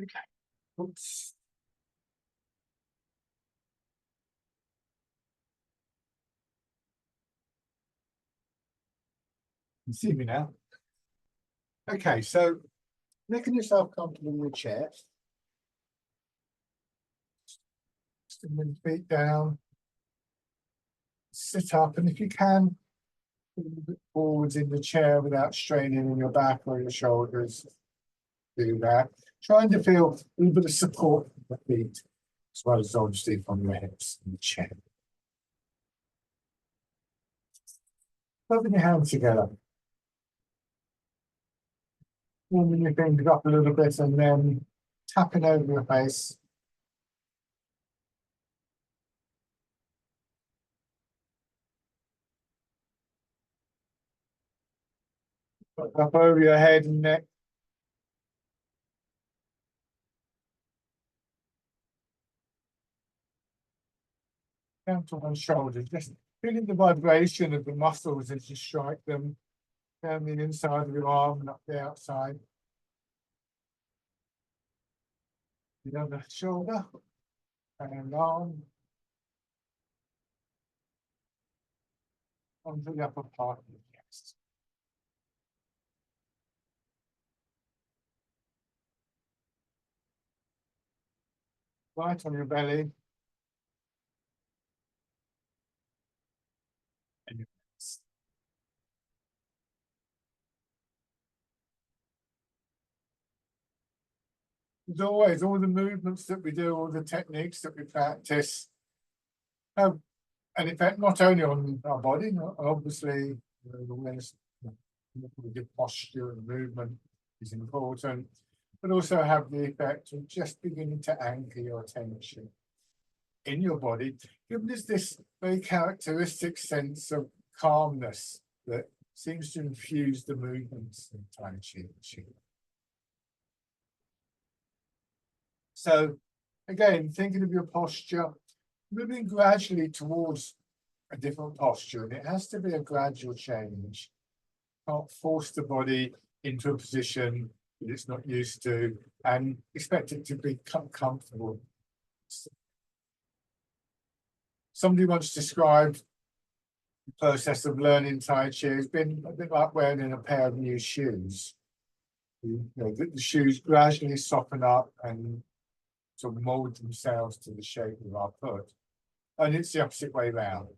Okay. Oops. You see me now? Okay, so making yourself comfortable in your chair. Just the feet down. Sit up, and if you can, a little bit forwards in the chair without straining in your back or your shoulders. Do that. Trying to feel a little bit of support from the feet, as well as obviously from your hips and the chair. Rubbing your hands together. Warming your fingers up a little bit and then tapping over your face. Up over your head and neck. Down to one shoulder, just feeling the vibration of the muscles as you strike them down the inside of your arm and up the outside. The other shoulder and arm onto the upper part of the chest. Right on your belly. And your face. As always, all the movements that we do, all the techniques that we practice have an effect not only on our body, obviously, the awareness of the posture and movement is important, but also have the effect of just beginning to anchor your attention in your body, giving us this very characteristic sense of calmness that seems to infuse the movements in Tai Chi. So again, thinking of your posture, moving gradually towards a different posture, and it has to be a gradual change. Can't force the body into a position that it's not used to and expect it to become comfortable. Somebody once described the process of learning Tai Chi as being a bit like wearing a pair of new shoes. The shoes gradually soften up and sort of mold themselves to the shape of our foot. And it's the opposite way round.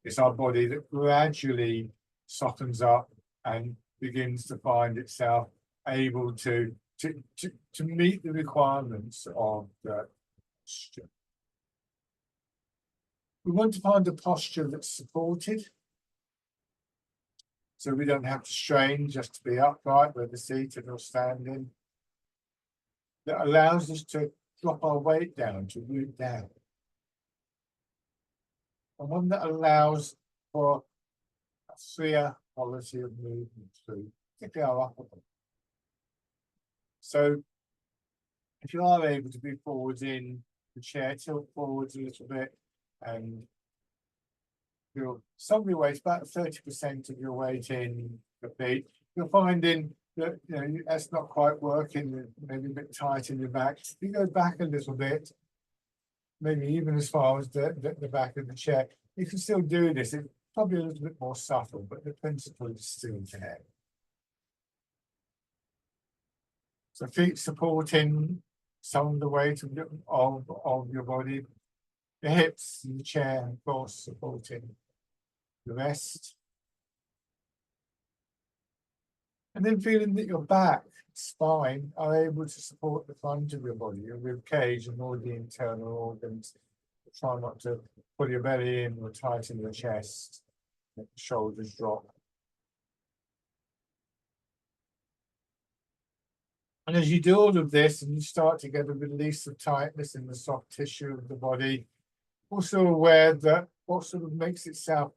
It's our body that gradually softens up and begins to find itself able to meet the requirements of the posture. We want to find a posture that's supported, so we don't have to strain just to be upright, whether seated or standing. That allows us to drop our weight down, to root down. And one that allows for a freer quality of movement through, particularly our upper body. So if you are able to be forwards in the chair, tilt forwards a little bit and feel some of your weight, about 30% of your weight in the feet. You're finding that that's not quite working, maybe a bit tight in your back. You go back a little bit, maybe even as far as the back of the chair. You can still do this. It's probably a little bit more subtle, but the principle is still there. So feet supporting some of the weight of your body. The hips in the chair, of course, supporting the rest. And then feeling that your back, spine are able to support the front of your body, your rib cage and all the internal organs. Try not to pull your belly in or tighten your chest. Let the shoulders drop. And as you do all of this and you start to get a release of tightness in the soft tissue of the body, also aware that what sort of makes itself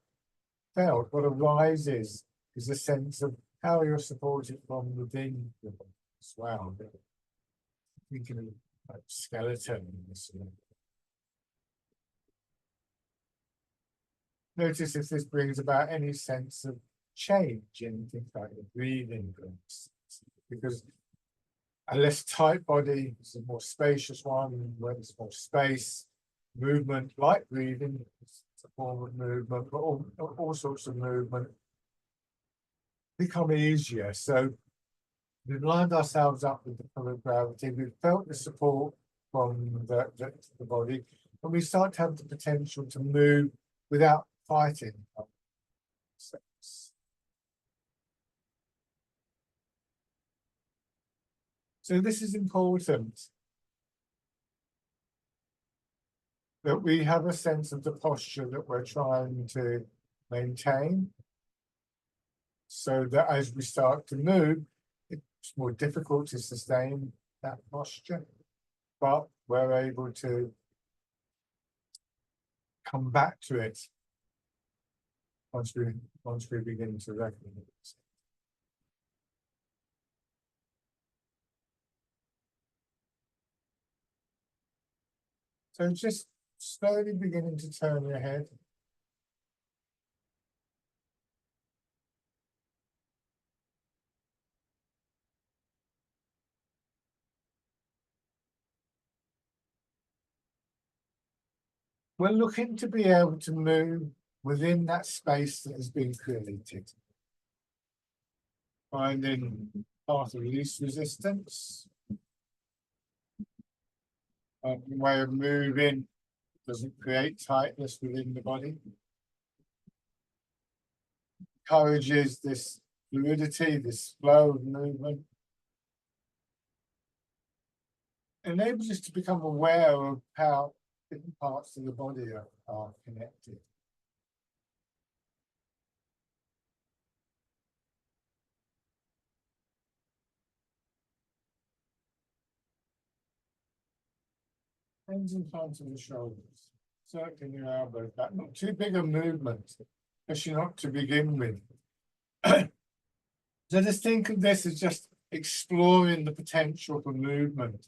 felt, what arises, is a sense of how you're supported from within the body as well. Thinking of like skeleton. Notice if this brings about any sense of change in things like the breathing, because A less tight body is a more spacious one, where there's more space, movement, like breathing, it's a form of movement, but all sorts of movement become easier. So we've lined ourselves up with the pull of gravity, we've felt the support from the body, and we start to have the potential to move without fighting. So this is important, that we have a sense of the posture that we're trying to maintain, so that as we start to move, it's more difficult to sustain that posture, but we're able to come back to it once we begin to recognize it. So just slowly beginning to turn your head. We're looking to be able to move within that space that has been created. Finding path of least resistance. A way of moving doesn't create tightness within the body. Encourages this fluidity, this flow of movement. Enables us to become aware of how different parts of the body are connected. Hands in front of the shoulders, circling your elbows back. Not too big a movement, especially not to begin with. So just think of this as just exploring the potential for movement.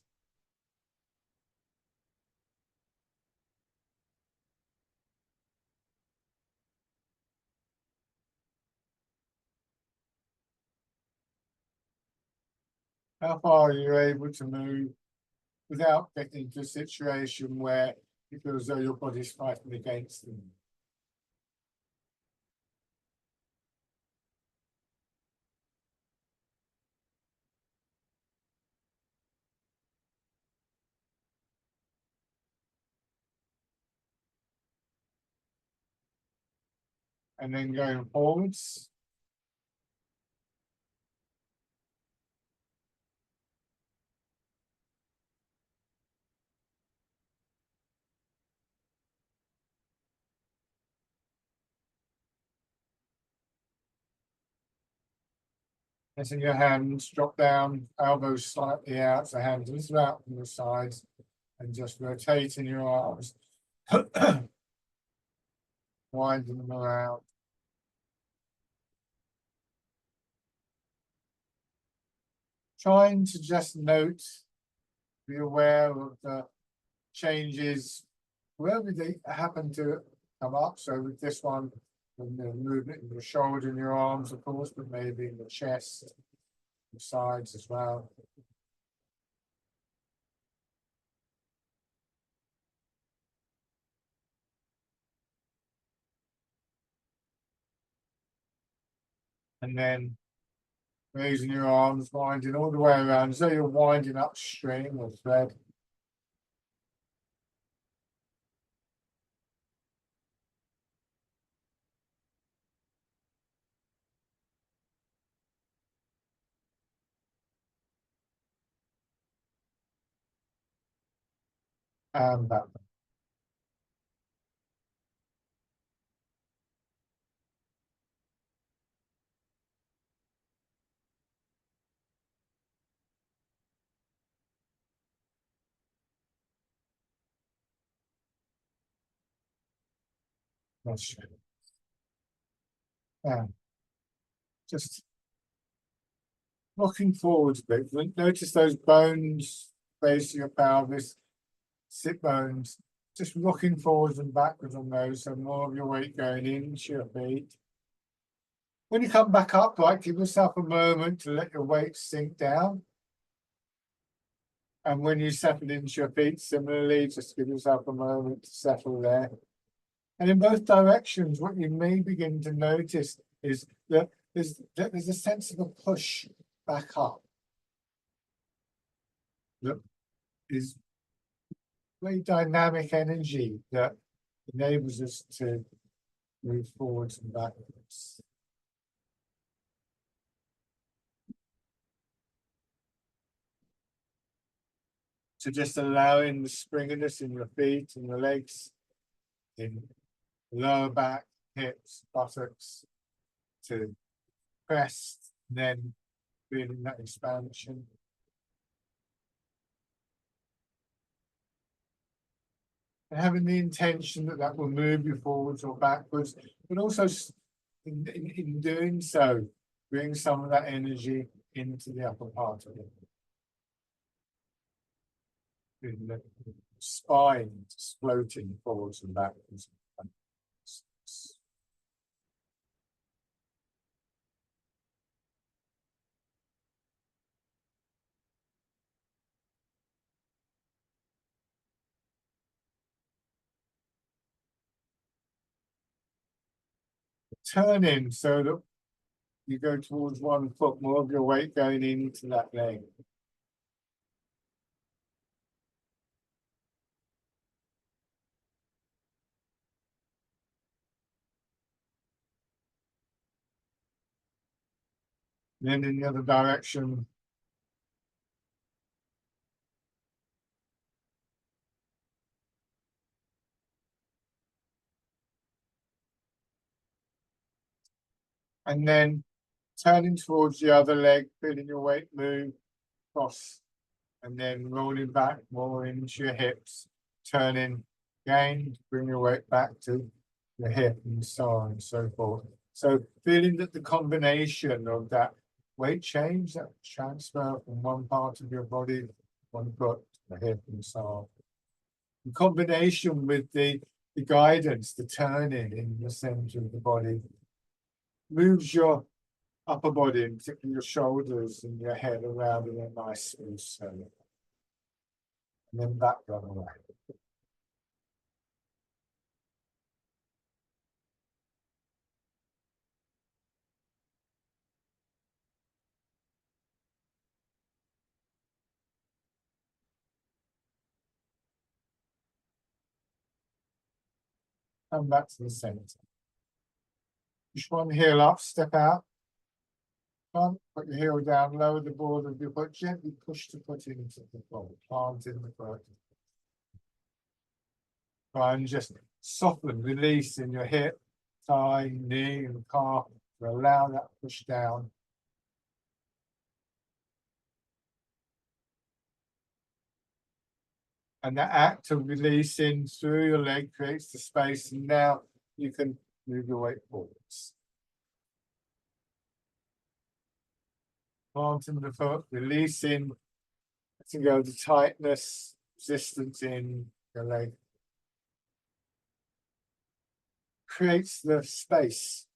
How far are you able to move without getting into a situation where you feel as though your body's fighting against them? And then going forwards. Letting your hands drop down, elbows slightly out, so hands a little out from the sides, and just rotating your arms, winding them around. Trying to just note, be aware of the changes wherever they happen to come up. So with this one, the movement in your shoulder and your arms, of course, but maybe in the chest, the sides as well. And then raising your arms, winding all the way around, so you're winding up string or thread. And that. That's true. Yeah. Just looking forward a bit. Notice those bones, base of your pelvis, sit bones, just rocking forwards and backwards on those, so more of your weight going into your feet. When you come back up, like, give yourself a moment to let your weight sink down. And when you settle into your feet, similarly, just give yourself a moment to settle there. And in both directions, what you may begin to notice is that there's a sense of a push back up that is very dynamic energy that enables us to move forwards and backwards. So just allowing the springiness in your feet and your legs, in lower back, hips, buttocks to press, then feeling that expansion. And having the intention that that will move you forwards or backwards, but also in doing so, bring some of that energy into the upper part of it. In the spine, just floating forwards and backwards. Turning so that you go towards one foot, more of your weight going into that leg. Then in the other direction. And then turning towards the other leg, feeling your weight move across, and then rolling back more into your hips, turning again, bring your weight back to the hip and so on and so forth. So feeling that the combination of that weight change, that transfer from one part of your body, one foot, the hip and so on. In combination with the guidance, the turning in the center of the body, moves your upper body, and particularly your shoulders and your head around in a nice smooth sail. And then back the other way. Come back to the center. Push one heel up, step out. Put your heel down, lower the ball of your foot, gently push the foot into the floor, plant in the foot. Try and just soften, release in your hip, thigh, knee, and calf to allow that push down. And that act of releasing through your leg creates the space, and now you can move your weight forwards. Planting the foot, releasing, letting go of the tightness, resistance in your leg. Creates the space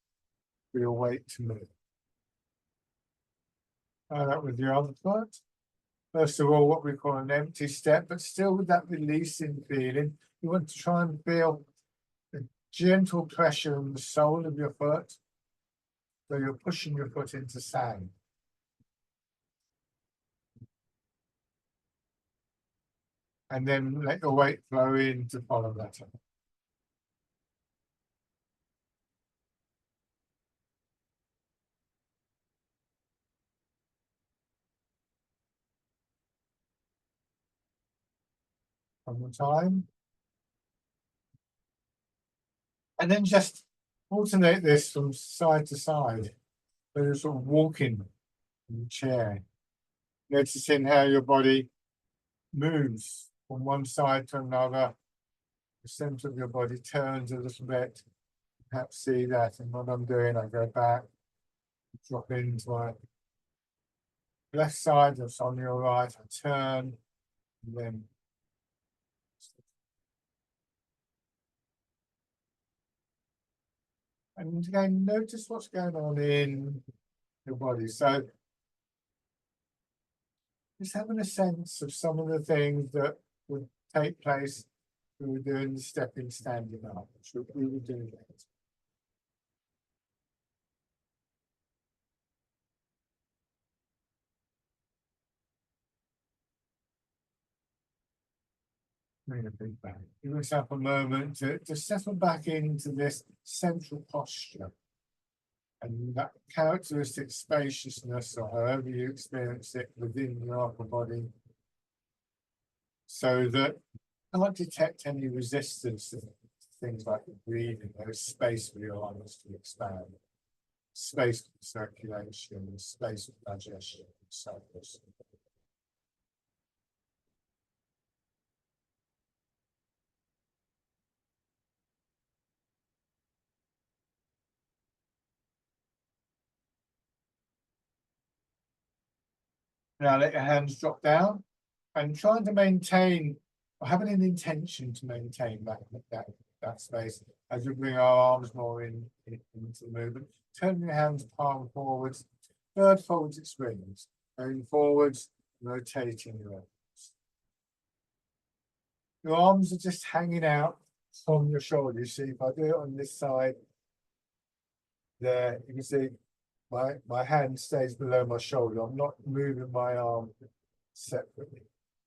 for your weight to move. Try that with your other foot. First of all, what we call an empty step, but still with that releasing feeling. You want to try and feel the gentle pressure on the sole of your foot. So you're pushing your foot into sand. And then let your weight flow in to follow that up. One more time. And then just alternate this from side to side. So you're sort of walking in the chair, noticing how your body moves from one side to another. The center of your body turns a little bit. Perhaps see that, and what I'm doing, I go back, drop into my left side, that's on your right, I turn, and then and again, notice what's going on in your body. So just having a sense of some of the things that would take place when we were doing the stepping standing up, which we were doing that. Bring a big back. Give yourself a moment to settle back into this central posture. And that characteristic spaciousness, or however you experience it within your upper body, so that you can't detect any resistance to things like breathing. There's space for your lungs to expand, space for circulation, space for digestion, and so forth. Now let your hands drop down and trying to maintain, or having an intention to maintain that space as we bring our arms more into the movement. Turn your hands palm forwards, third folds its rings, going forwards, rotating your arms. Your arms are just hanging out from your shoulder. You see, if I do it on this side, there, you can see my hand stays below my shoulder. I'm not moving my arm separately.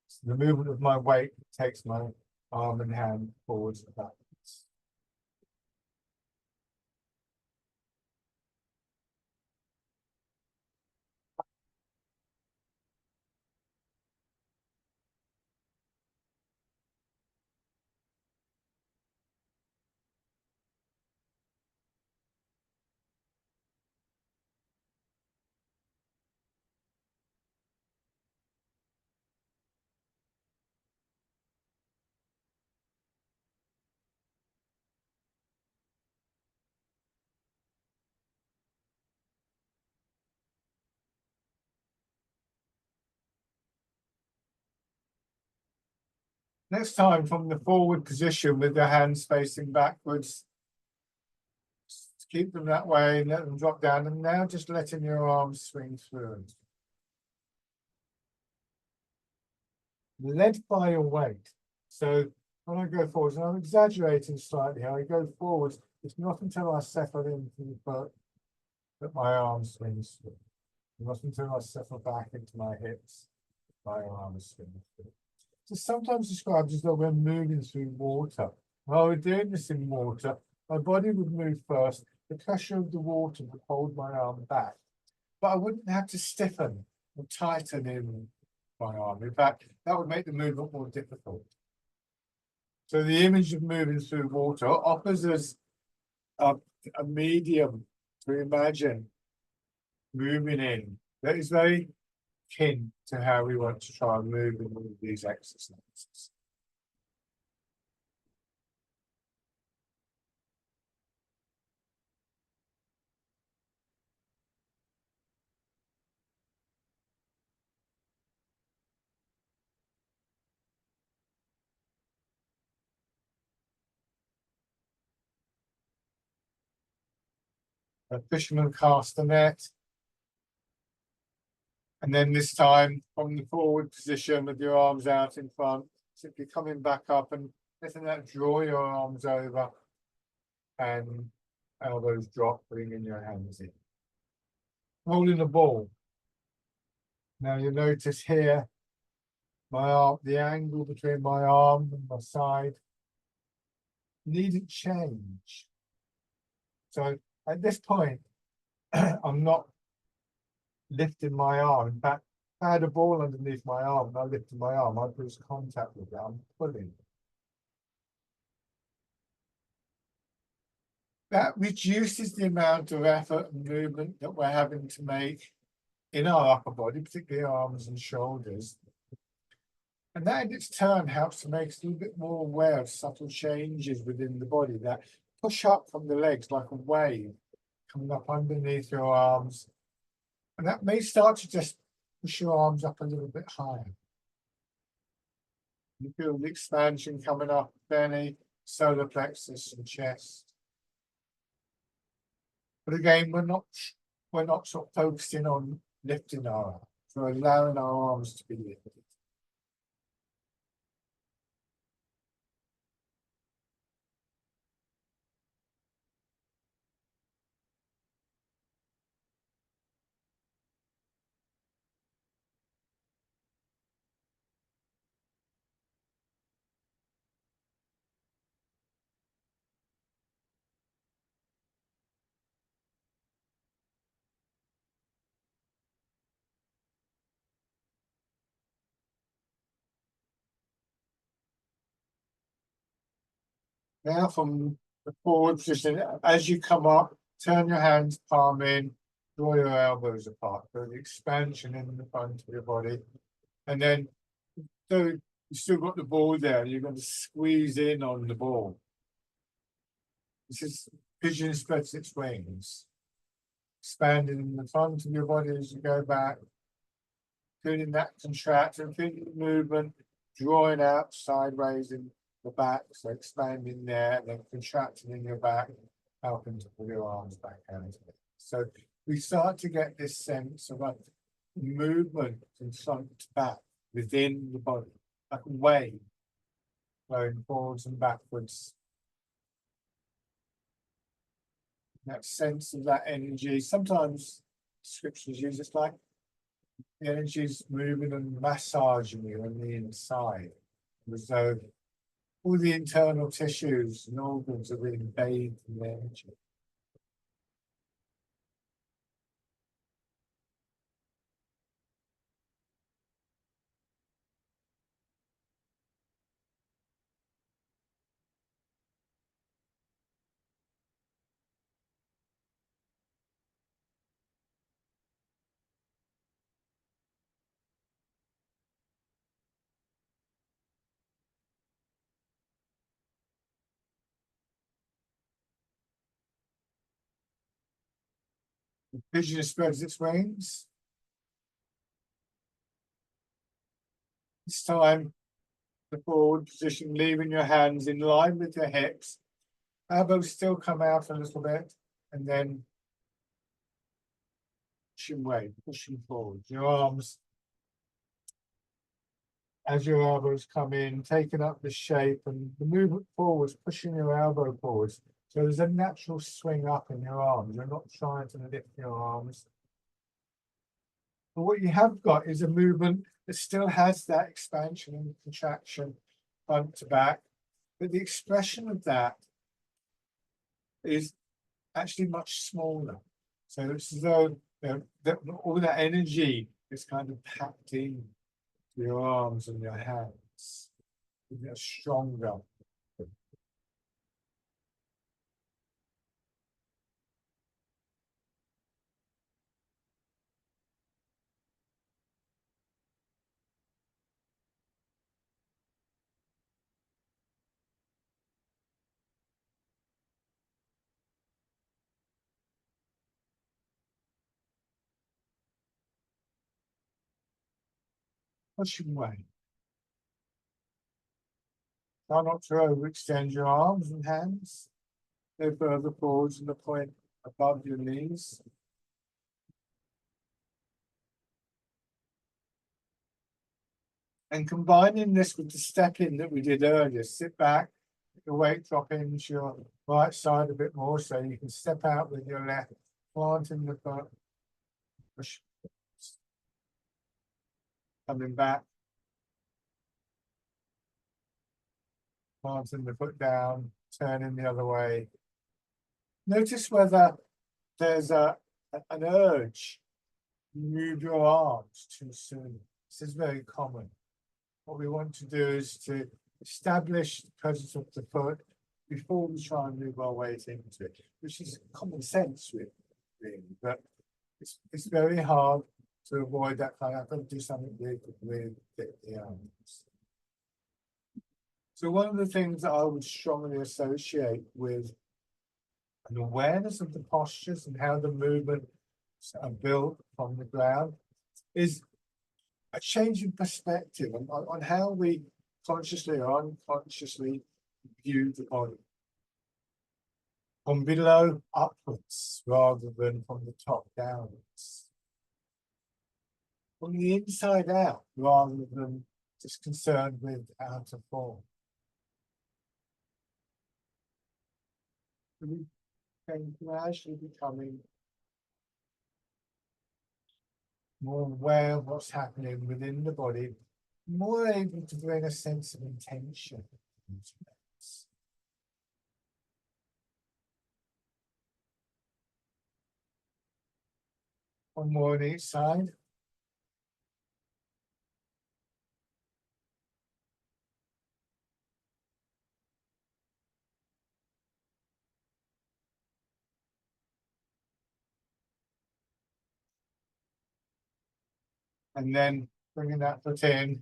So the movement of my weight takes my arm and hand forwards and backwards. Next time, from the forward position with the hands facing backwards, keep them that way, let them drop down, and now just letting your arms swing through. Led by your weight. So when I go forwards, and I'm exaggerating slightly here, I go forwards. It's not until I settle into the foot that my arm swings through. Not until I settle back into my hips, my arms swing through. So sometimes described as though we're moving through water. While we're doing this in water, my body would move first. The pressure of the water would hold my arm back, but I wouldn't have to stiffen or tighten in my arm. In fact, that would make the movement more difficult. So the image of moving through water offers us a medium to imagine moving in that is very akin to how we want to try and move in all of these exercises. A fisherman cast the net. And then this time from the forward position with your arms out in front, simply coming back up and letting that draw your arms over and elbows drop, bringing your hands in. Holding the ball. Now you notice here, my arm, the angle between my arm and my side needn't change. So at this point, I'm not lifting my arm. In fact, if I had a ball underneath my arm and I lifted my arm, I'd lose contact with it. I'm pulling. That reduces the amount of effort and movement that we're having to make in our upper body, particularly arms and shoulders. And that in its turn helps to make us a little bit more aware of subtle changes within the body that push up from the legs like a wave coming up underneath your arms. And that may start to just push your arms up a little bit higher. You feel the expansion coming up, belly, solar plexus, and chest. But again, we're not sort of focusing on lifting our arms. for allowing our arms to be lifted. Now from the forward position, as you come up, turn your hands palm in, draw your elbows apart, so the expansion in the front of your body. And then, so you still got the ball there, you're going to squeeze in on the ball. This is pigeon spreads its wings, expanding in the front of your body as you go back, feeling that contract and feeling the movement, drawing out sideways in the back, so expanding there, and then contracting in your back, helping to pull your arms back out. So we start to get this sense of a movement from front to back within the body, like a wave going forwards and backwards. That sense of that energy. Sometimes scriptures use it like the energy is moving and massaging you on the inside, as though all the internal tissues and organs are being bathed in the energy. The pigeon spreads its wings. This time, the forward position, leaving your hands in line with your hips. Elbows still come out a little bit, and then pushing away, pushing forward. Your arms, as your elbows come in, taking up the shape, and the movement forwards, pushing your elbow forwards. So there's a natural swing up in your arms. You're not trying to lift your arms. But what you have got is a movement that still has that expansion and contraction front to back. But the expression of that is actually much smaller. So it's as though all that energy is kind of packed in your arms and your hands. They're stronger. Pushing away. Try not to overextend your arms and hands. Go further forwards and the point above your knees. And combining this with the step in that we did earlier, sit back, your weight drop into your right side a bit more so you can step out with your left, planting the foot, push, coming back, planting the foot down, turning the other way. Notice whether there's an urge to move your arms too soon. This is very common. What we want to do is to establish the presence of the foot before we try and move our weight into it, which is common sense, really. But it's very hard to avoid that kind of. I've got to do something with the arms. So one of the things that I would strongly associate with an awareness of the postures and how the movements are built from the ground is a change in perspective on how we consciously or unconsciously view the body. From below upwards rather than from the top downwards. from the inside out rather than just concerned with outer form. We can gradually becoming more aware of what's happening within the body, more able to bring a sense of intention into it. One more on each side. And then bringing that foot in,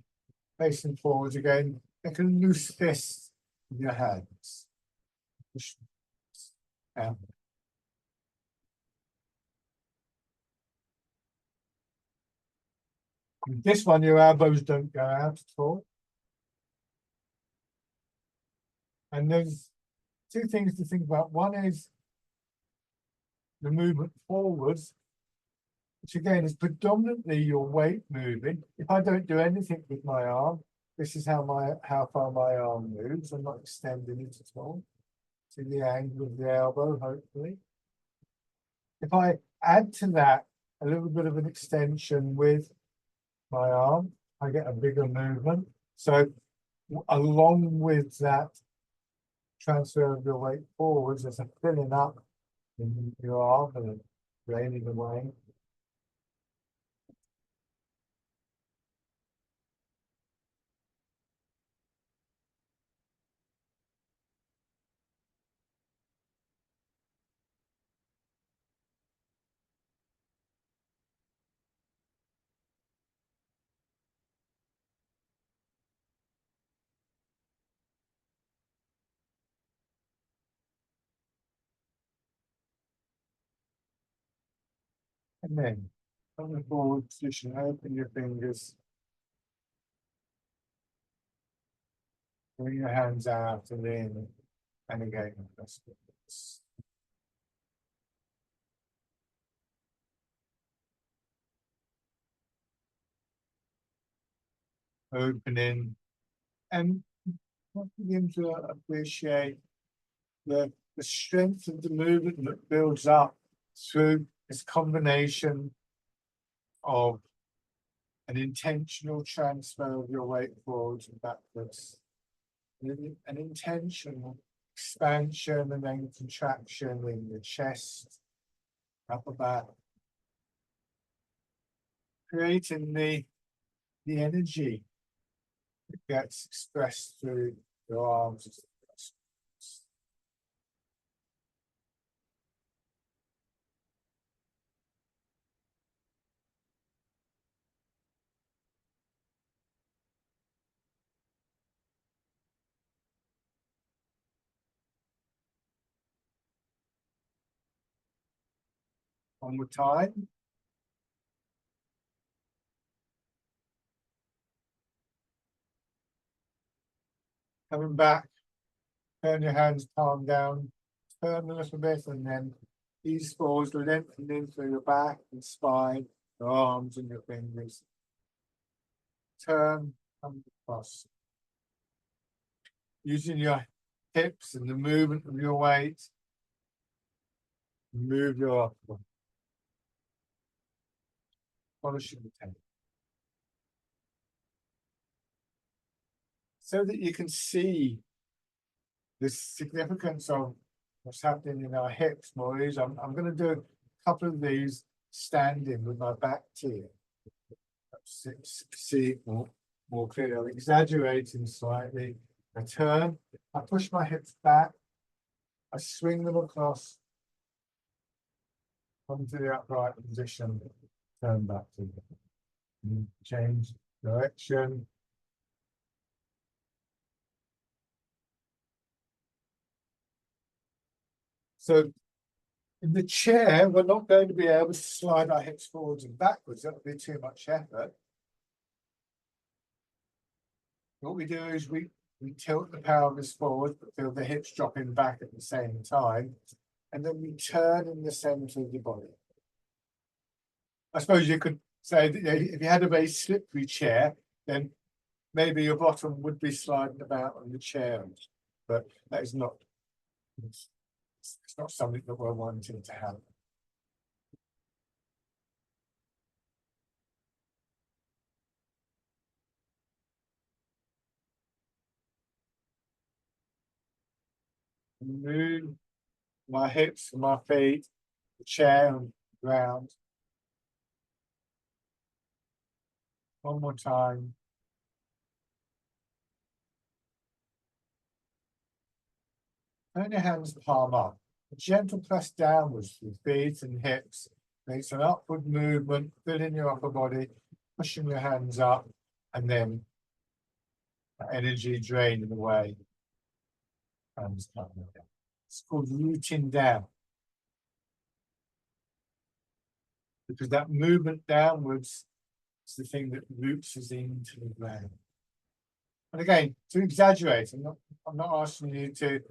facing forwards again, make a loose fist with your hands. Push out. With this one, your elbows don't go out at all. And there's two things to think about. One is the movement forwards, which again is predominantly your weight moving. If I don't do anything with my arm, this is how far my arm moves. I'm not extending it at all. To the angle of the elbow, hopefully. If I add to that a little bit of an extension with my arm, I get a bigger movement. So along with that transfer of your weight forwards, there's a filling up in your arm and draining away. And then from the forward position, open your fingers. Bring your hands out and in, and again. Opening, and begin to appreciate the strength of the movement that builds up through this combination of an intentional transfer of your weight forwards and backwards, an intentional expansion and then contraction in the chest, upper back, creating the energy that gets expressed through your arms. One more time. Coming back, turn your hands palm down, turn a little bit, and then ease forwards, lengthening through your back and spine, your arms and your fingers. Turn, come across. Using your hips and the movement of your weight, move your upper. Polishing the tape. So that you can see the significance of what's happening in our hips more easily. I'm going to do a couple of these standing with my back to you. See more clearly. I'm exaggerating slightly. I turn, I push my hips back, I swing them across, come to the upright position, turn back to you. Change direction. So in the chair, we're not going to be able to slide our hips forwards and backwards. That would be too much effort. What we do is we tilt the pelvis forward, but feel the hips dropping back at the same time. And then we turn in the center of the body. I suppose you could So if you had a very slippery chair, then maybe your bottom would be sliding about on the chair, but that is not, it's not something that we're wanting to have. Move my hips and my feet, the chair and the ground. One more time. Turn your hands palm up. A gentle press downwards through feet and hips makes an upward movement, filling your upper body, pushing your hands up, and then energy draining away. Hands coming down. It's called rooting down. Because that movement downwards is the thing that roots us into the ground. And again, to exaggerate, I'm not asking you to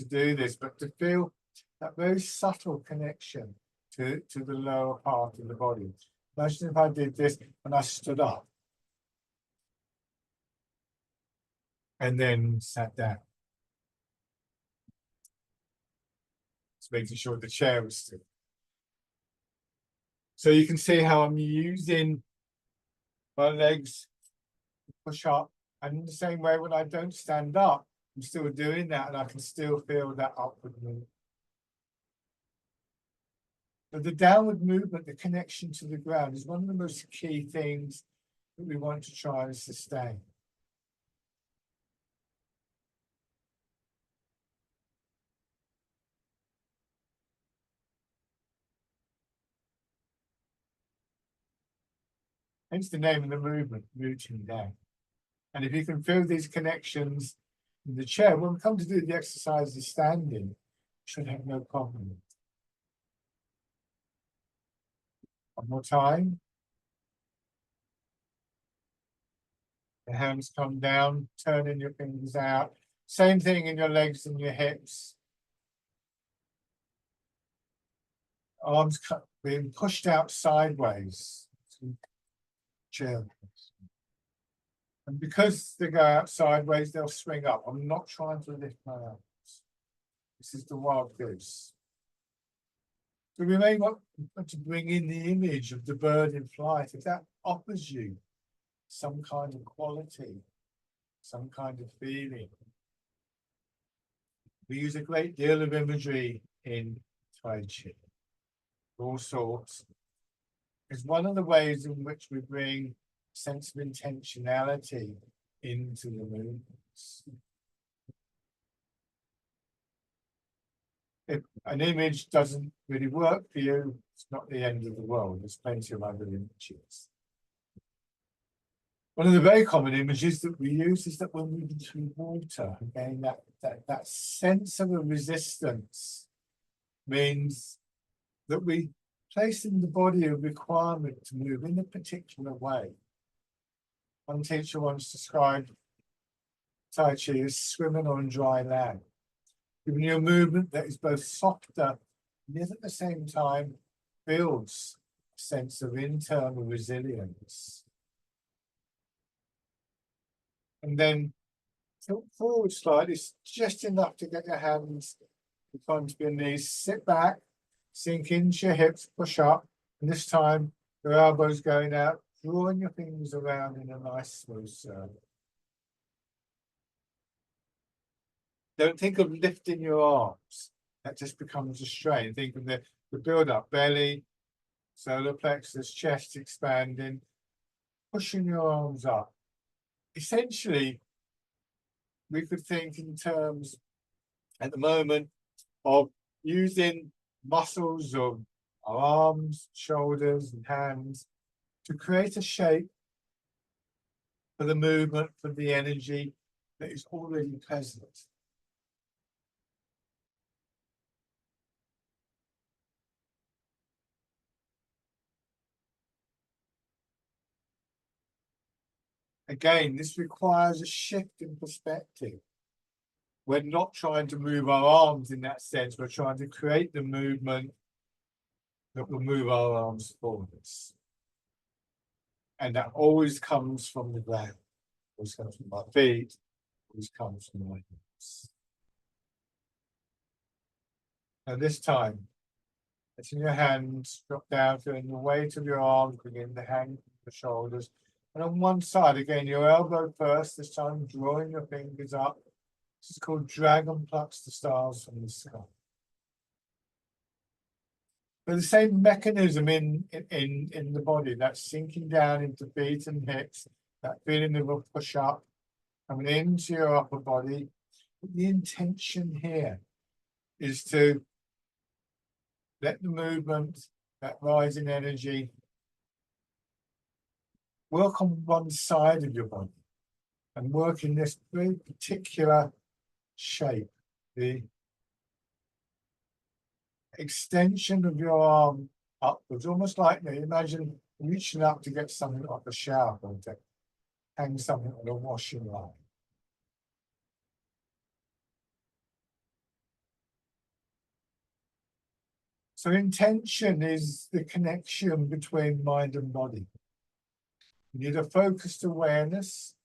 do this, but to feel that very subtle connection to the lower part of the body. Imagine if I did this and I stood up and then sat down. Just making sure the chair was still. So you can see how I'm using my legs to push up. And in the same way, when I don't stand up, I'm still doing that and I can still feel that upward movement. But the downward movement, the connection to the ground, is one of the most key things that we want to try and sustain. Hence the name of the movement, rooting down. And if you can feel these connections in the chair, when we come to do the exercises standing, you should have no problem. One more time. The hands come down, turning your fingers out. Same thing in your legs and your hips. Arms being pushed out sideways. Chair. And because they go out sideways, they'll swing up. I'm not trying to lift my arms. This is the wild goose. So we may want to bring in the image of the bird in flight. If that offers you some kind of quality, some kind of feeling. We use a great deal of imagery in Tai Chi, all sorts. It's one of the ways in which we bring a sense of intentionality into the movements. If an image doesn't really work for you, it's not the end of the world. There's plenty of other images. One of the very common images that we use is that we're moving through water. Again, that sense of a resistance means that we place in the body a requirement to move in a particular way. One teacher once described Tai Chi as swimming on dry land, giving you a movement that is both softer and yet at the same time builds a sense of internal resilience. And then tilt forward slightly, just enough to get your hands in front of your knees. Sit back, sink into your hips, push up, and this time your elbows going out, drawing your fingers around in a nice smooth circle. Don't think of lifting your arms. That just becomes a strain. Think of the build-up, belly, solar plexus, chest expanding, pushing your arms up. Essentially, we could think in terms at the moment of using muscles of our arms, shoulders, and hands to create a shape for the movement, for the energy that is already present. Again, this requires a shift in perspective. We're not trying to move our arms in that sense. We're trying to create the movement that will move our arms forwards. And that always comes from the ground, always comes from my feet, always comes from my hips. And this time, letting your hands drop down, feeling the weight of your arms, begin to hang the shoulders. And on one side, again, your elbow first, this time drawing your fingers up. This is called Dragon Plucks the Stars from the Sky. But the same mechanism in the body, that sinking down into feet and hips, that feeling of a push up, coming into your upper body. The intention here is to let the movement, that rise in energy, work on one side of your body and work in this very particular shape. The extension of your arm upwards, almost like, you know, imagine reaching up to get something like a shower or to hang something on a washing line. So intention is the connection between mind and body. You need a focused awareness.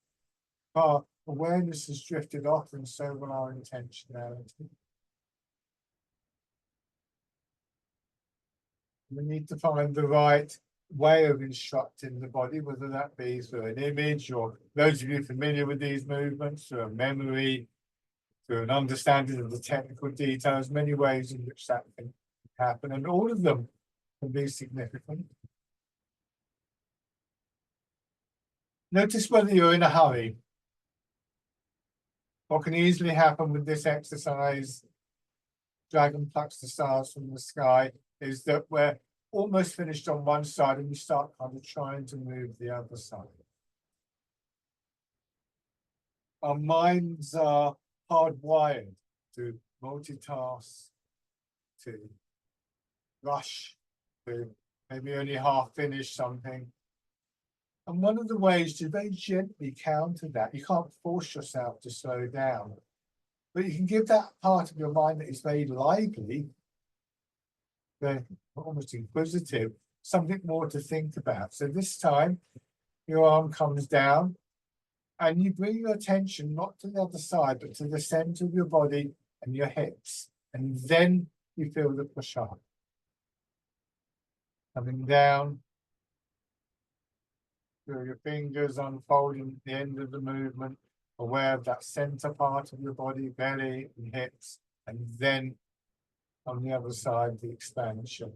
Our awareness has drifted off, and so will our intentionality. We need to find the right way of instructing the body, whether that be through an image, or those of you familiar with these movements, through a memory, through an understanding of the technical details, many ways in which that can happen, and all of them can be significant. Notice whether you're in a hurry. What can easily happen with this exercise, Dragon Plucks the Stars from the Sky, is that we're almost finished on one side and we start kind of trying to move the other side. Our minds are hardwired to multitask, to rush, to maybe only half finish something. And one of the ways to very gently counter that, you can't force yourself to slow down, but you can give that part of your mind that is very lively, very almost inquisitive, something more to think about. So this time, your arm comes down and you bring your attention not to the other side, but to the center of your body and your hips. And then you feel the push up. Coming down, feel your fingers unfolding at the end of the movement, aware of that center part of your body, belly and hips, and then on the other side, the expansion.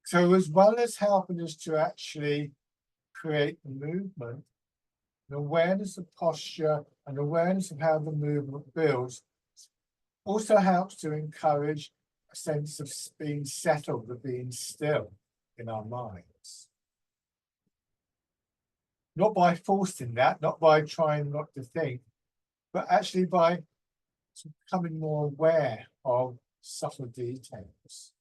So as well as helping us to actually create the movement, an awareness of posture and awareness of how the movement builds also helps to encourage a sense of being settled, of being still in our minds. Not by forcing that, not by trying not to think, but actually by becoming more aware of subtle details.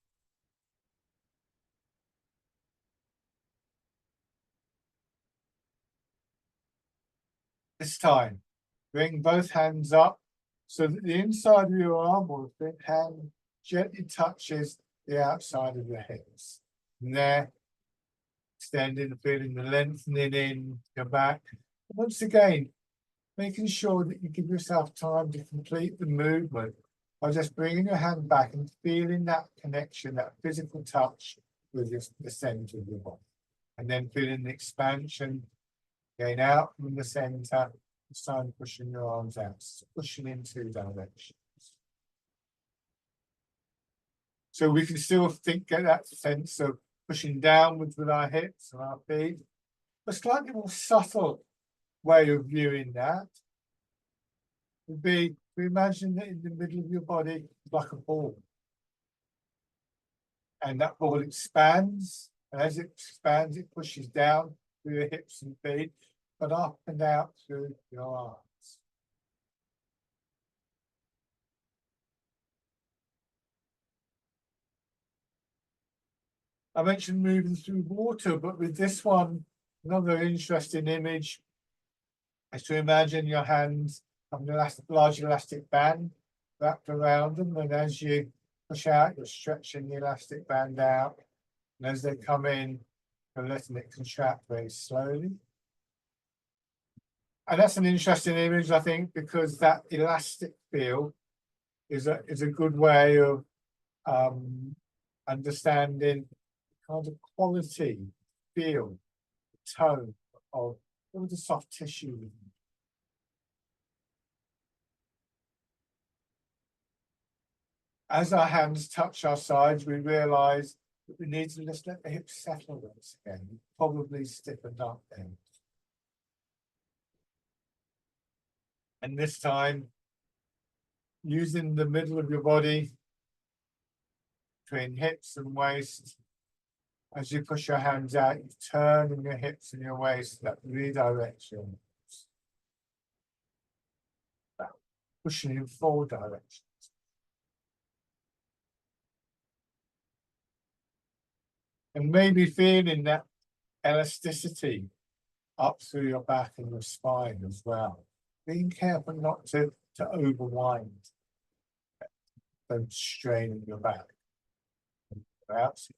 This time, bring both hands up so that the inside of your arm or hand gently touches the outside of your hips. And there, extending, feeling the lengthening in your back. Once again, making sure that you give yourself time to complete the movement by just bringing your hand back and feeling that connection, that physical touch with the center of your body. And then feeling the expansion, going out from the center, this time pushing your arms out, pushing in two directions. So we can still get that sense of pushing downwards with our hips and our feet. A slightly more subtle way of viewing that would be to imagine that in the middle of your body like a ball. And that ball expands, and as it expands, it pushes down through your hips and feet, but up and out through your arms. I mentioned moving through water, but with this one, another interesting image is to imagine your hands having a large elastic band wrapped around them, and as you push out, you're stretching the elastic band out. And as they come in, you're letting it contract very slowly. And that's an interesting image, I think, because that elastic feel is a good way of understanding kind of quality, feel, tone of all the soft tissue. As our hands touch our sides, we realise that we need to just let the hips settle once again, probably stiffen up then. And this time, using the middle of your body between hips and waist, as you push your hands out, you turn in your hips and your waist, that redirection, pushing in 4 directions. And maybe feeling that elasticity up through your back and your spine as well. Being careful not to overwind. Don't strain in your back. Perhaps.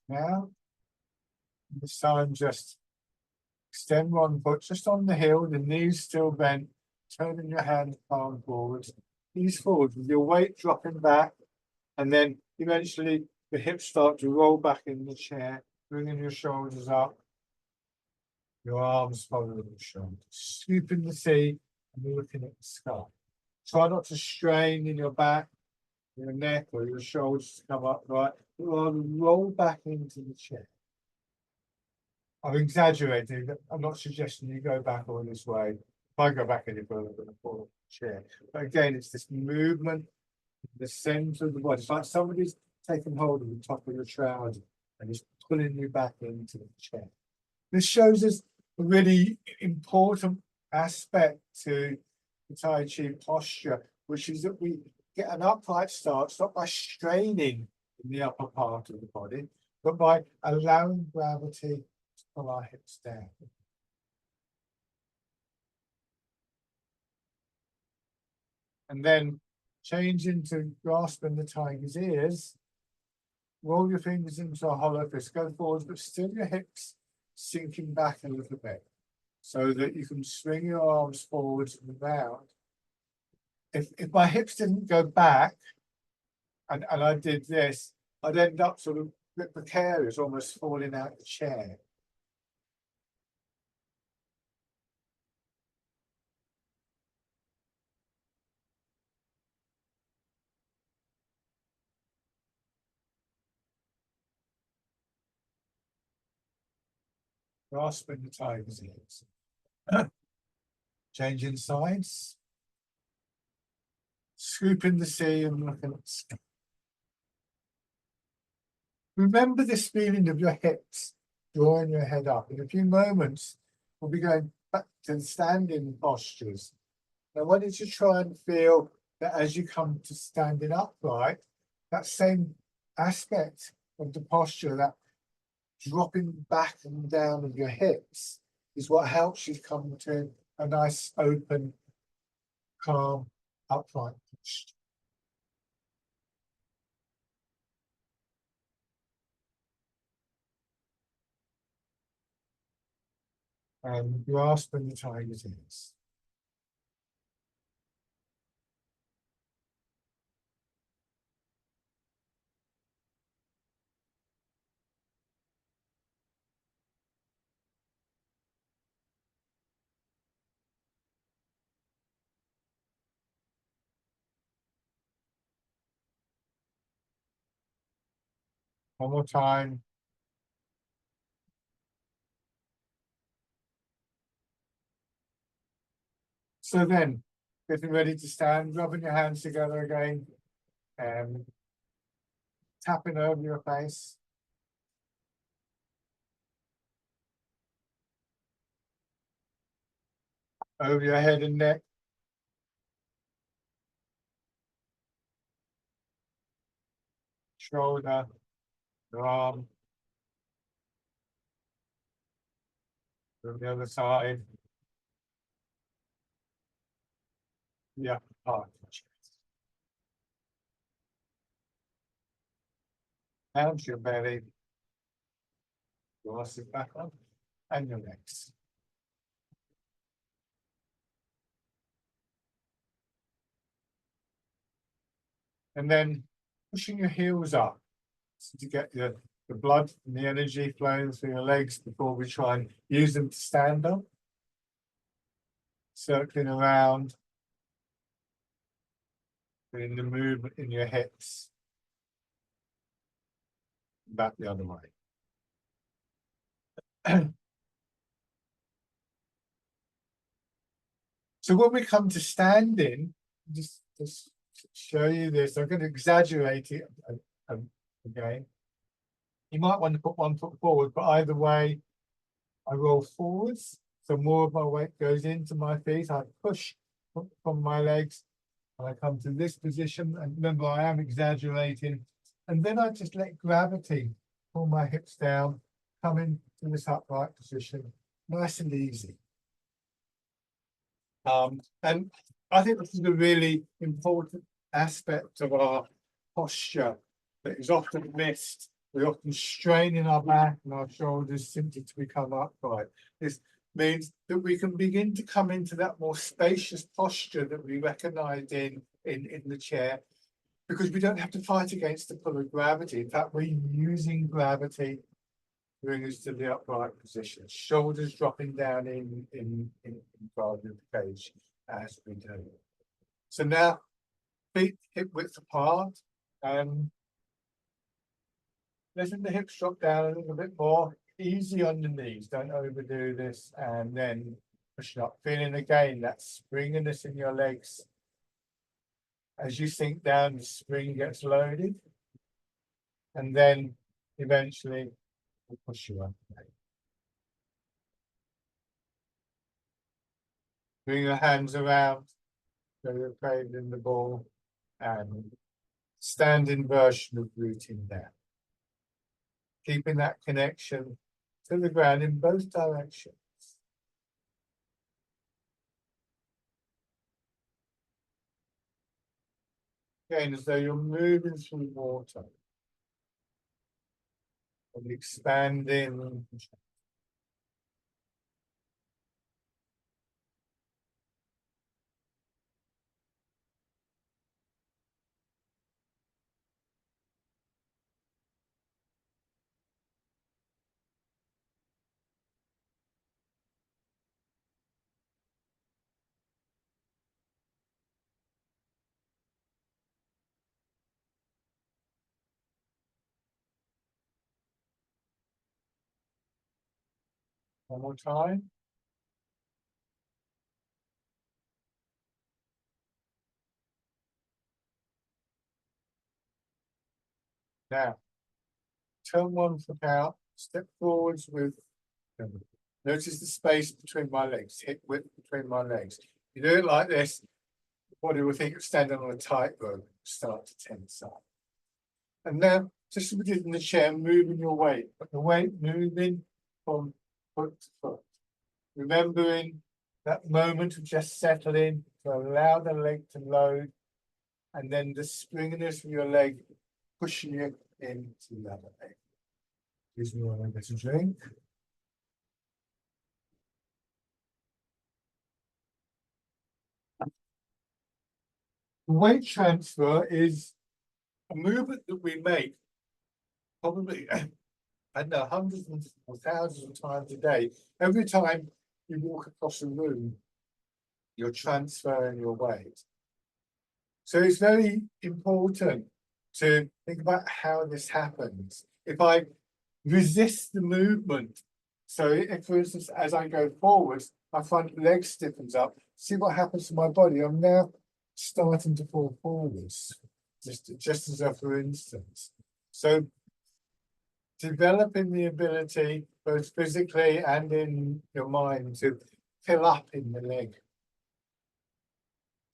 Now, this time just extend one foot just on the heel, the knees still bent, turning your hand palm forwards, knees forward with your weight dropping back, and then eventually the hips start to roll back in the chair, bringing your shoulders up, your arms following your shoulders, scooping the sea and looking at the sky. Try not to strain in your back, your neck, or your shoulders to come up right, but rather roll back into the chair. I'm exaggerating. I'm not suggesting you go back all this way. If I go back any further, I'm going to fall off the chair. But again, it's this movement, the center of the body. It's like somebody's taking hold of the top of your trousers and is pulling you back into the chair. This shows us a really important aspect to the Tai Chi posture, which is that we get an upright start, not by straining in the upper part of the body, but by allowing gravity to pull our hips down. And then change into grasping the tiger's ears. Roll your fingers into a hollow fist, go forwards, but still your hips sinking back a little bit so that you can swing your arms forwards and round. If my hips didn't go back and I did this, I'd end up sort of a bit precarious, almost falling out the chair. Grasping the tiger's ears. Changing sides. Scooping the sea and looking at the sky. Remember this feeling of your hips drawing your head up. In a few moments, we'll be going back to the standing postures. Now, I want you to try and feel that as you come to standing upright, that same aspect of the posture, that dropping back and down of your hips, is what helps you come to a nice, open, calm, upright posture. And grasping the tiger's ears. One more time. So then, Getting ready to stand, rubbing your hands together again, and tapping over your face. Over your head and neck. Shoulder, your arm. From the other side. Yeah, part of the chest. Down to your belly. Your sit back up and your legs. And then pushing your heels up to get the blood and the energy flowing through your legs before we try and use them to stand up. Circling around. Doing the movement in your hips. Back the other way. So when we come to standing, just show you this. I'm going to exaggerate it again. You might want to put 1 foot forward, but either way, I roll forwards. So more of my weight goes into my feet. I push from my legs and I come to this position. And remember, I am exaggerating. And then I just let gravity pull my hips down, come into this upright position, nice and easy. And I think this is a really important aspect of our posture that is often missed. We often strain in our back and our shoulders simply to become upright. This means that we can begin to come into that more spacious posture that we recognized in the chair, because we don't have to fight against the pull of gravity. In fact, we're using gravity to bring us to the upright position, shoulders dropping down in front of the cage as we do. So now, feet hip width apart, and letting the hips drop down a little bit more, easy on the knees, don't overdo this, and then pushing up, feeling again that springiness in your legs. As you sink down, the spring gets loaded, and then eventually we'll push you up. Bring your hands around, so you're cradling the ball, and standing version of rooting down. Keeping that connection to the ground in both directions. Again, as though you're moving through water. And expanding. One more time. Now, turn 1 foot out, step forwards with, notice the space between my legs, hip width between my legs. You do it like this, the body will think you're standing on a tightrope, start to tense up. And now, just as we did in the chair, moving your weight, but the weight moving from foot to foot. Remembering that moment of just settling to allow the leg to load, and then the springiness of your leg pushing you into the other leg. Gives me one bit of drink. Weight transfer is a movement that we make probably, I don't know, hundreds or thousands of times a day. Every time you walk across a room, you're transferring your weight. So it's very important to think about how this happens. If I resist the movement, so if, for instance, as I go forwards, my front leg stiffens up. See what happens to my body. I'm now starting to fall forwards, just as a for instance. So developing the ability, both physically and in your mind, to fill up in the leg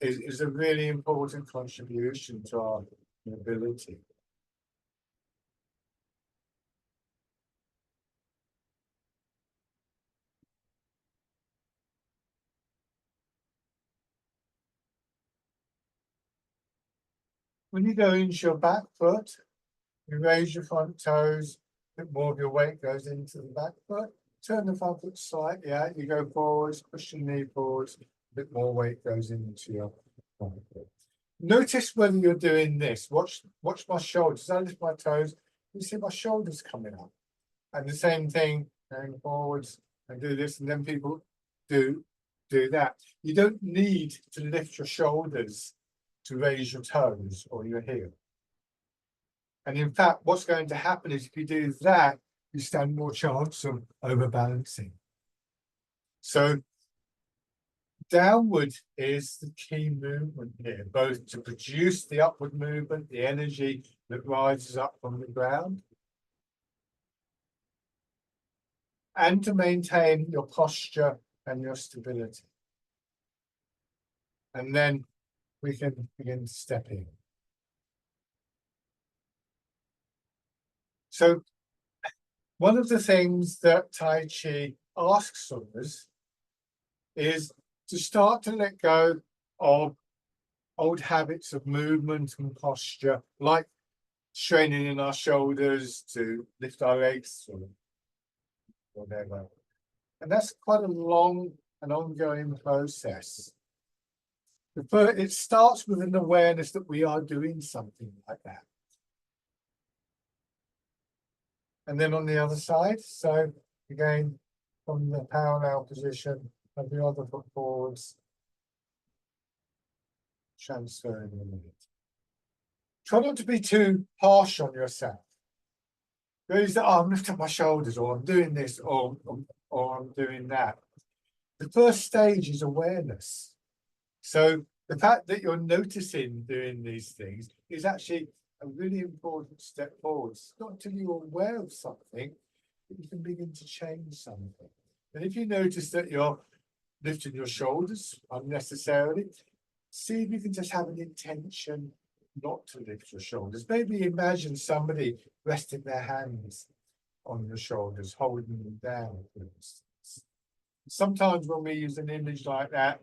is a really important contribution to our ability. When you go into your back foot, you raise your front toes, a bit more of your weight goes into the back foot. Turn the front foot slightly out, you go forwards, push your knee forwards, a bit more weight goes into your front foot. Notice when you're doing this, watch my shoulders. As I lift my toes, you see my shoulders coming up. And the same thing, going forwards and do this, and then people do that. You don't need to lift your shoulders to raise your toes or your heel. And in fact, what's going to happen is if you do that, you stand more chance of overbalancing. So downward is the key movement here, both to produce the upward movement, the energy that rises up from the ground, and to maintain your posture and your stability. And then we can begin to step in. So one of the things that Tai Chi asks of us is to start to let go of old habits of movement and posture, like straining in our shoulders to lift our legs or whatever. And that's quite a long and ongoing process. It starts with an awareness that we are doing something like that. And then on the other side, so again, from the parallel position of the other foot forwards, transferring the limit. Try not to be too harsh on yourself. Really say, oh, I'm lifting my shoulders, or I'm doing this, or I'm doing that. The first stage is awareness. So the fact that you're noticing doing these things is actually a really important step forward. It's not until you're aware of something that you can begin to change something. And if you notice that you're lifting your shoulders unnecessarily, see if you can just have an intention not to lift your shoulders. Maybe imagine somebody resting their hands on your shoulders, holding them down, for instance. Sometimes when we use an image like that,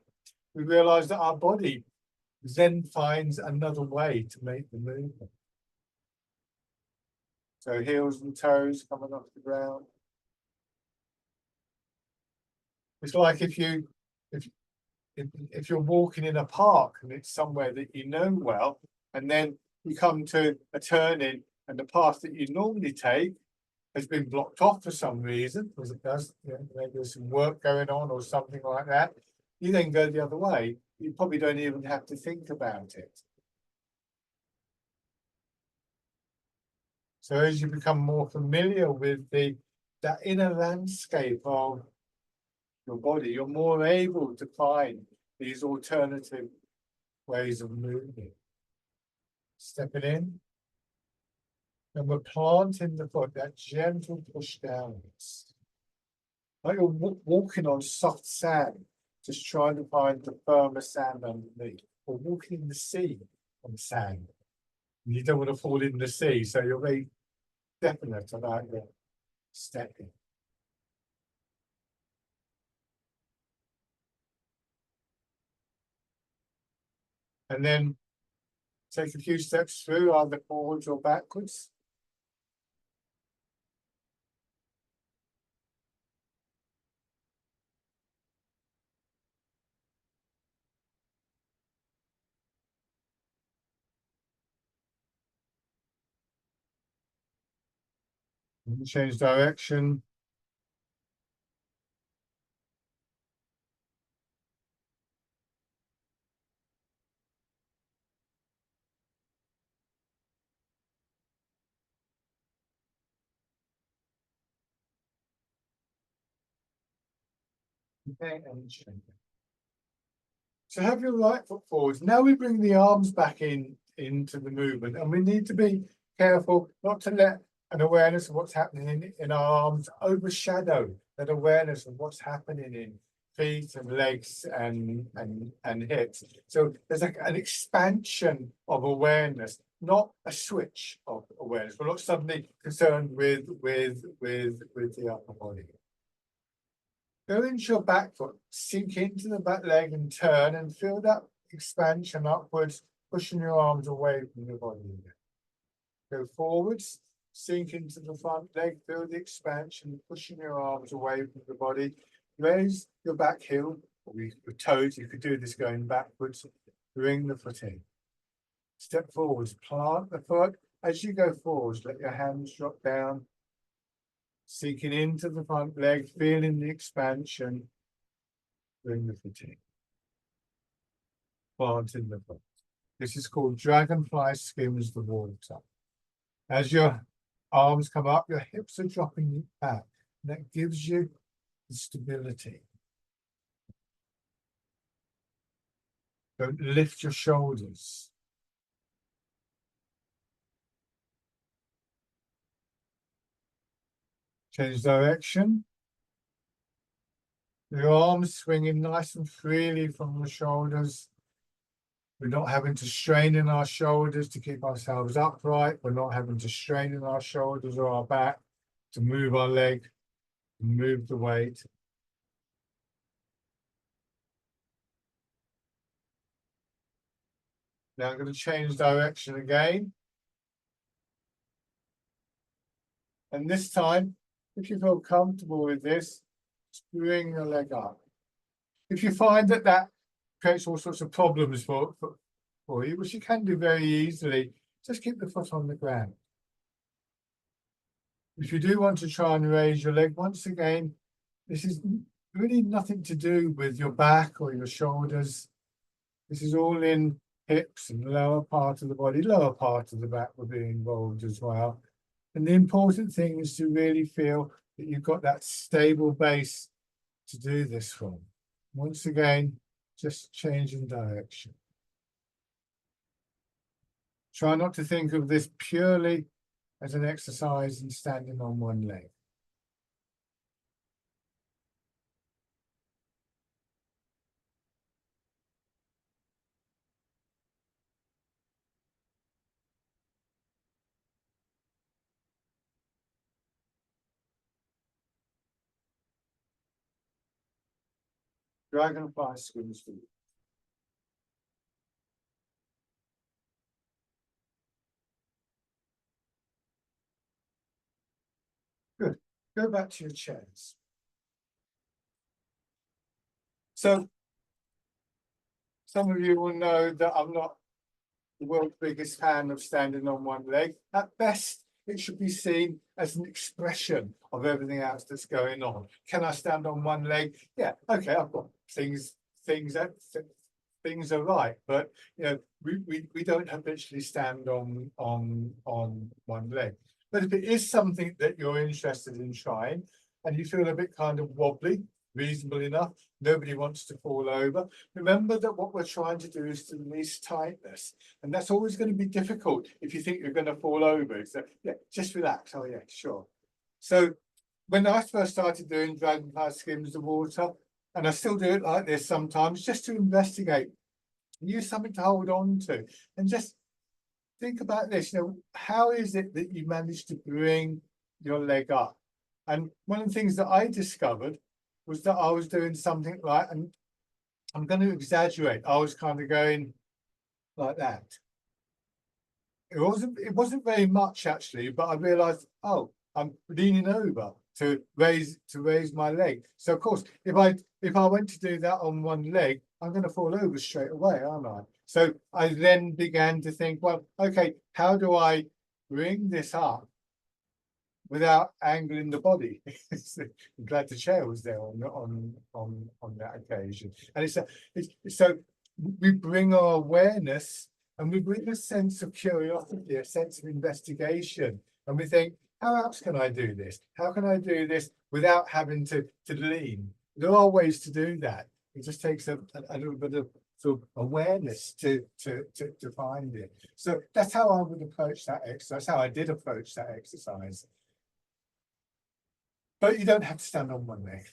we realize that our body then finds another way to make the movement. So heels and toes coming off the ground. It's like if you're walking in a park and it's somewhere that you know well, and then you come to a turning and the path that you normally take has been blocked off for some reason, because it does, maybe there's some work going on or something like that. You then go the other way. You probably don't even have to think about it. So as you become more familiar with that inner landscape of your body, you're more able to find these alternative ways of moving. Stepping in, and we're planting the foot, that gentle push downwards. Like you're walking on soft sand, just trying to find the firmer sand underneath, or walking in the sea on sand. And you don't want to fall in the sea, so you're very definite about your stepping. And then take a few steps through, either forwards or backwards. And change direction. Okay, and change. So have your right foot forwards. Now we bring the arms back into the movement, and we need to be careful not to let an awareness of what's happening in our arms overshadow that awareness of what's happening in feet and legs and hips. So there's like an expansion of awareness, not a switch of awareness. We're not suddenly concerned with the upper body. Go into your back foot, sink into the back leg and turn and feel that expansion upwards, pushing your arms away from your body again. Go forwards, sink into the front leg, feel the expansion, pushing your arms away from the body. Raise your back heel, or your toes. You could do this going backwards. Bring the foot in. Step forwards, plant the foot. As you go forwards, let your hands drop down. Sinking into the front leg, feeling the expansion. Bring the foot in. Plant in the foot. This is called dragonfly skims the water. As your arms come up, your hips are dropping back. That gives you the stability. Don't lift your shoulders. Change direction. Your arms swinging nice and freely from the shoulders. We're not having to strain in our shoulders to keep ourselves upright. We're not having to strain in our shoulders or our back to move our leg, to move the weight. Now I'm going to change direction again. And this time, if you feel comfortable with this, just bring your leg up. If you find that that creates all sorts of problems for you, which you can do very easily, just keep the foot on the ground. If you do want to try and raise your leg, once again, this is really nothing to do with your back or your shoulders. This is all in hips and lower part of the body, lower part of the back will be involved as well. And the important thing is to really feel that you've got that stable base to do this from. Once again, just changing direction. Try not to think of this purely as an exercise in standing on one leg. Dragonfly skims for you. Good. Go back to your chairs. So, some of you will know that I'm not the world's biggest fan of standing on one leg. At best, it should be seen as an expression of everything else that's going on. Can I stand on one leg? Yeah, okay, I've got things are right, but you know, we don't habitually stand on one leg. But if it is something that you're interested in trying and you feel a bit kind of wobbly, reasonable enough, nobody wants to fall over, remember that what we're trying to do is to release tightness. And that's always going to be difficult if you think you're going to fall over. So yeah, just relax. Oh yeah, sure. So when I first started doing Dragonfly Skims the Water, and I still do it like this sometimes, just to investigate, use something to hold on to, and just think about this. You know, how is it that you managed to bring your leg up? And one of the things that I discovered was that I was doing something like, and I'm going to exaggerate, I was kind of going like that. It wasn't very much actually, but I realized, oh, I'm leaning over to raise my leg. So of course, if I went to do that on one leg, I'm going to fall over straight away, aren't I? So I then began to think, well, okay, how do I bring this up without angling the body? I'm glad the chair was there on that occasion. And it's so we bring our awareness and we bring a sense of curiosity, a sense of investigation, and we think, how else can I do this? How can I do this without having to lean? There are ways to do that. It just takes a little bit of sort of awareness to find it. So that's how I would approach that exercise. That's how I did approach that exercise. But you don't have to stand on one leg.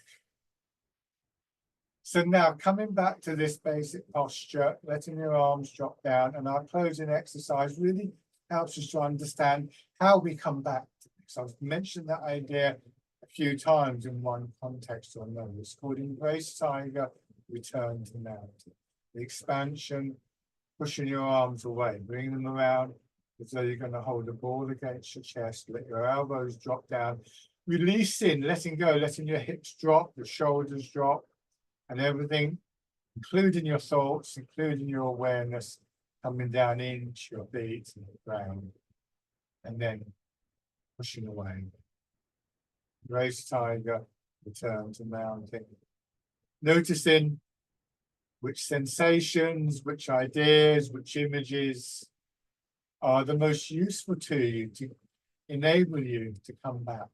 So now coming back to this basic posture, letting your arms drop down, and our closing exercise really helps us to understand how we come back to this. I've mentioned that idea a few times in one context or another. It's called Embrace Tiger, Return to Mountain. The expansion, pushing your arms away, bringing them around as though you're going to hold a ball against your chest, let your elbows drop down, releasing, letting go, letting your hips drop, your shoulders drop, and everything, including your thoughts, including your awareness, coming down into your feet and the ground, and then pushing away. Embrace Tiger, return to mountain. Noticing which sensations, which ideas, which images are the most useful to you to enable you to come back.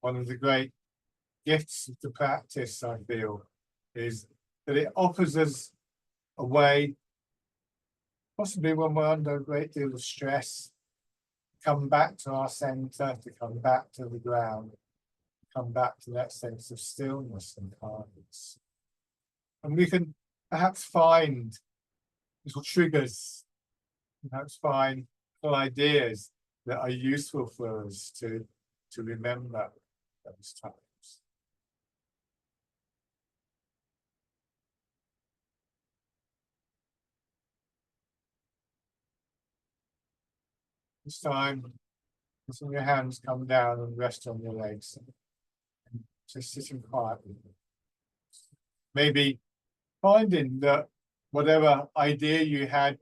One of the great gifts of the practice, I feel, is that it offers us a way, possibly when we're under a great deal of stress, to come back to our center, to come back to the ground, come back to that sense of stillness and calmness. And we can perhaps find little triggers, perhaps find little ideas that are useful for us to remember those times. This time, letting your hands come down and rest on your legs. And just sitting quietly. Maybe finding that whatever idea you had,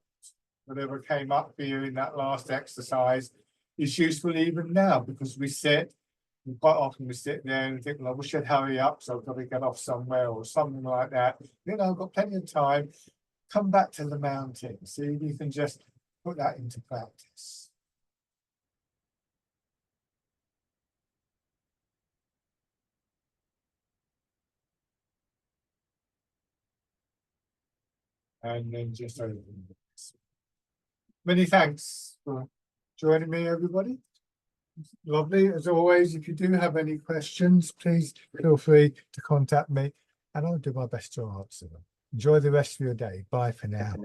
whatever came up for you in that last exercise, is useful even now, because we sit, and quite often we sit there and think, well, I wish I'd hurry up, so I've got to get off somewhere or something like that. You know, I've got plenty of time. Come back to the mountain. See if you can just put that into practice. And then just open this. Many thanks for joining me, everybody. Lovely. As always, if you do have any questions, please feel free to contact me and I'll do my best to answer them. Enjoy the rest of your day. Bye for now.